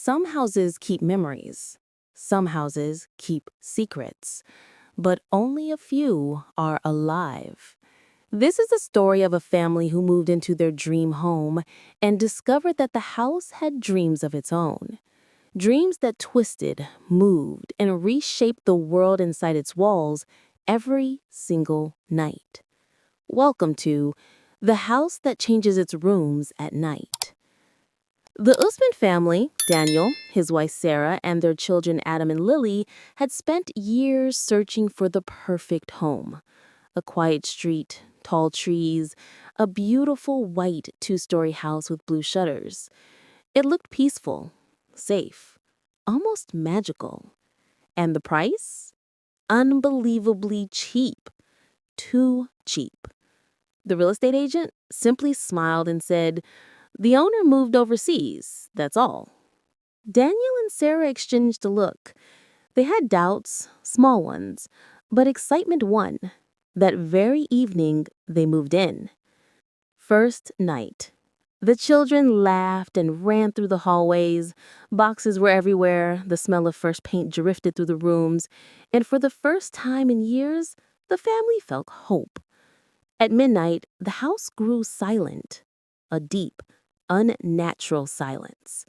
Some houses keep memories. Some houses keep secrets. But only a few are alive. This is the story of a family who moved into their dream home and discovered that the house had dreams of its own. Dreams that twisted, moved, and reshaped the world inside its walls every single night. Welcome to The House That Changes Its Rooms at Night. The Usman family, Daniel, his wife Sarah, and their children Adam and Lily, had spent years searching for the perfect home. A quiet street, tall trees, a beautiful white two-story house with blue shutters. It looked peaceful, safe, almost magical. And the price? Unbelievably cheap. Too cheap. The real estate agent simply smiled and said, "The owner moved overseas, that's all." Daniel and Sarah exchanged a look. They had doubts, small ones, but excitement won. That very evening, they moved in. First night. The children laughed and ran through the hallways. Boxes were everywhere. The smell of fresh paint drifted through the rooms. And for the first time in years, the family felt hope. At midnight, the house grew silent. A deep, unnatural silence.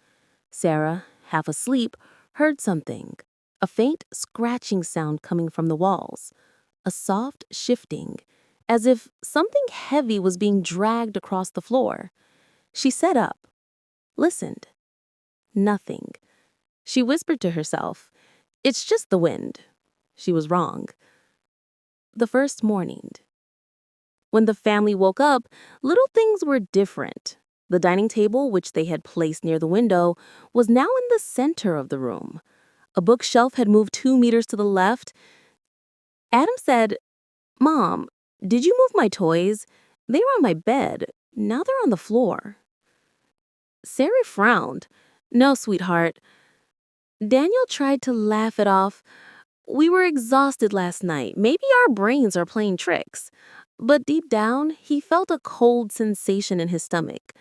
Sarah, half asleep, heard something. A faint scratching sound coming from the walls. A soft shifting, as if something heavy was being dragged across the floor. She sat up, listened. Nothing. She whispered to herself, "It's just the wind." She was wrong. The first morning. When the family woke up, little things were different. The dining table, which they had placed near the window, was now in the center of the room. A bookshelf had moved 2 meters to the left. Adam said, "Mom, did you move my toys? They were on my bed. Now they're on the floor." Sarah frowned. "No, sweetheart." Daniel tried to laugh it off. "We were exhausted last night. Maybe our brains are playing tricks." But deep down, he felt a cold sensation in his stomach.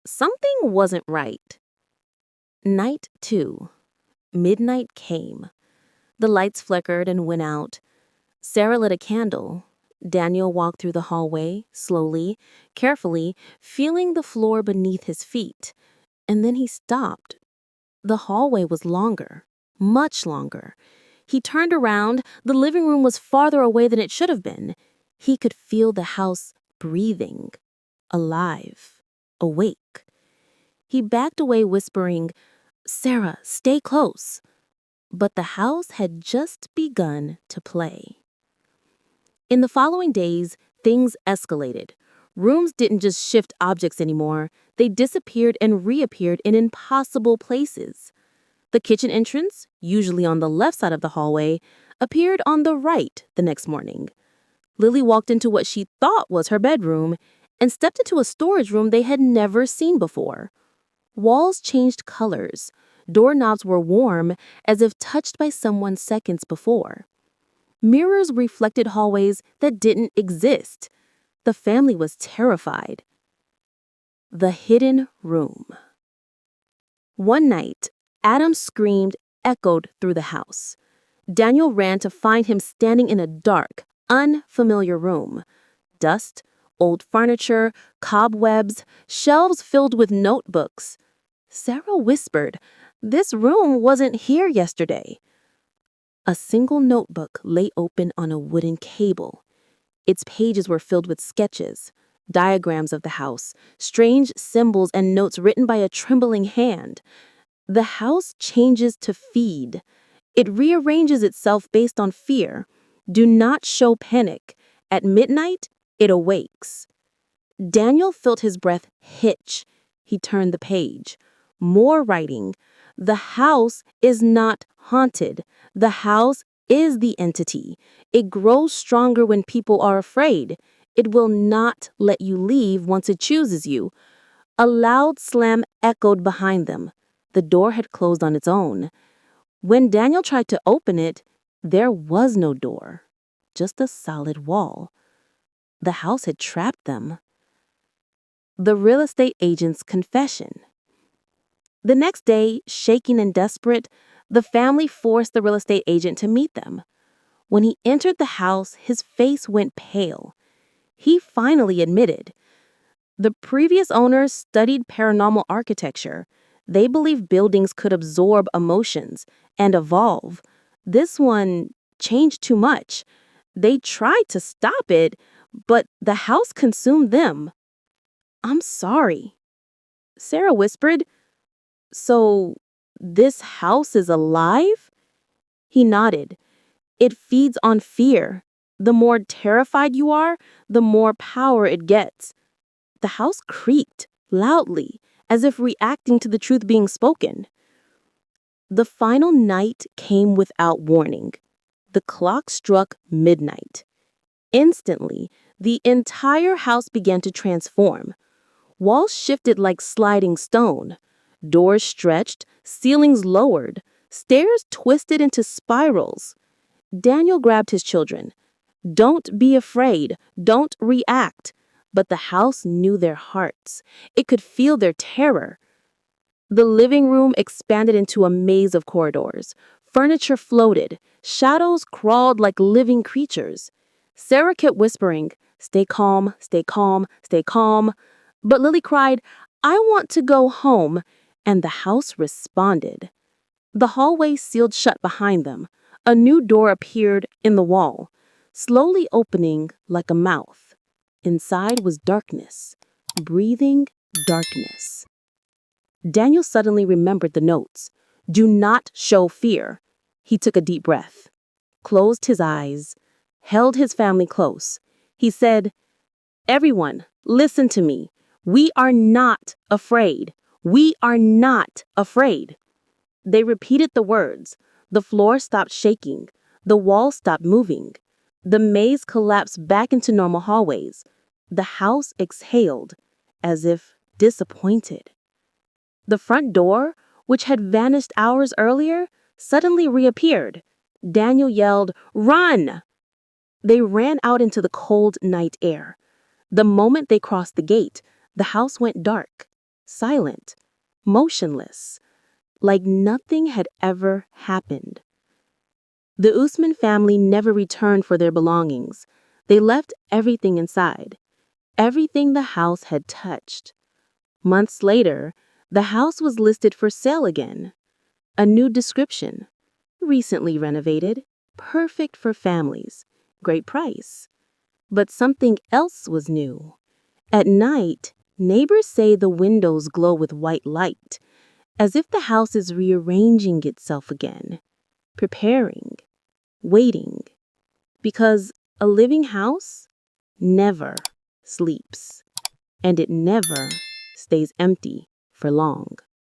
Something wasn't right. Night 2. Midnight came. The lights flickered and went out. Sarah lit a candle. Daniel walked through the hallway, slowly, carefully, feeling the floor beneath his feet. And then he stopped. The hallway was longer, much longer. He turned around. The living room was farther away than it should have been. He could feel the house breathing, alive, awake. He backed away, whispering, "Sarah, stay close." But the house had just begun to play. In the following days, things escalated. Rooms didn't just shift objects anymore. They disappeared and reappeared in impossible places. The kitchen entrance, usually on the left side of the hallway, appeared on the right the next morning. Lily walked into what she thought was her bedroom and stepped into a storage room they had never seen before. Walls changed colors. Doorknobs were warm, as if touched by someone seconds before. Mirrors reflected hallways that didn't exist. The family was terrified. The hidden room. One night, Adam's scream echoed through the house. Daniel ran to find him standing in a dark, unfamiliar room. Dust, old furniture, cobwebs, shelves filled with notebooks. Sarah whispered, "This room wasn't here yesterday." A single notebook lay open on a wooden cable. Its pages were filled with sketches, diagrams of the house, strange symbols and notes written by a trembling hand. The house changes to feed. It rearranges itself based on fear. Do not show panic. At midnight, it awakes. Daniel felt his breath hitch. He turned the page. More writing. The house is not haunted. The house is the entity. It grows stronger when people are afraid. It will not let you leave once it chooses you. A loud slam echoed behind them. The door had closed on its own. When Daniel tried to open it, there was no door, just a solid wall. The house had trapped them. The real estate agent's confession. The next day, shaking and desperate, the family forced the real estate agent to meet them. When he entered the house, his face went pale. He finally admitted the previous owners studied paranormal architecture. They believed buildings could absorb emotions and evolve. This one changed too much. They tried to stop it, but the house consumed them. I'm sorry, Sarah whispered. So, this house is alive? He nodded. It feeds on fear. The more terrified you are, the more power it gets. The house creaked loudly, as if reacting to the truth being spoken. The final night came without warning. The clock struck midnight. Instantly, the entire house began to transform. Walls shifted like sliding stone. Doors stretched, ceilings lowered, stairs twisted into spirals. Daniel grabbed his children. Don't be afraid. Don't react. But the house knew their hearts. It could feel their terror. The living room expanded into a maze of corridors. Furniture floated. Shadows crawled like living creatures. Sarah kept whispering, "Stay calm, stay calm, stay calm." But Lily cried, "I want to go home." And the house responded. The hallway sealed shut behind them. A new door appeared in the wall, slowly opening like a mouth. Inside was darkness, breathing darkness. Daniel suddenly remembered the notes. Do not show fear. He took a deep breath, closed his eyes, held his family close. He said, "Everyone, listen to me. We are not afraid. We are not afraid." They repeated the words. The floor stopped shaking. The walls stopped moving. The maze collapsed back into normal hallways. The house exhaled, as if disappointed. The front door, which had vanished hours earlier, suddenly reappeared. Daniel yelled, "Run!" They ran out into the cold night air. The moment they crossed the gate, the house went dark, silent, motionless, like nothing had ever happened. The Usman family never returned for their belongings. They left everything inside, everything the house had touched. Months later, the house was listed for sale again. A new description, recently renovated, perfect for families, great price. But something else was new. At night, neighbors say the windows glow with white light, as if the house is rearranging itself again, preparing, waiting. Because a living house never sleeps, and it never stays empty for long.